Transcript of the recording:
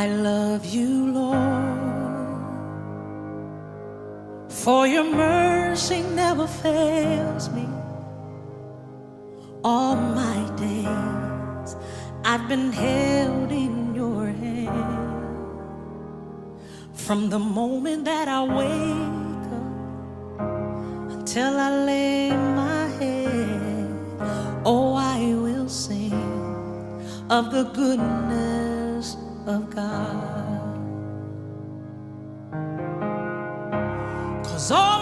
I love you, Lord, for your mercy never fails me. All my days I've been held in your hand. From the moment that I wake up until I lay my head, oh, I will sing of the goodness of God. 'Cause all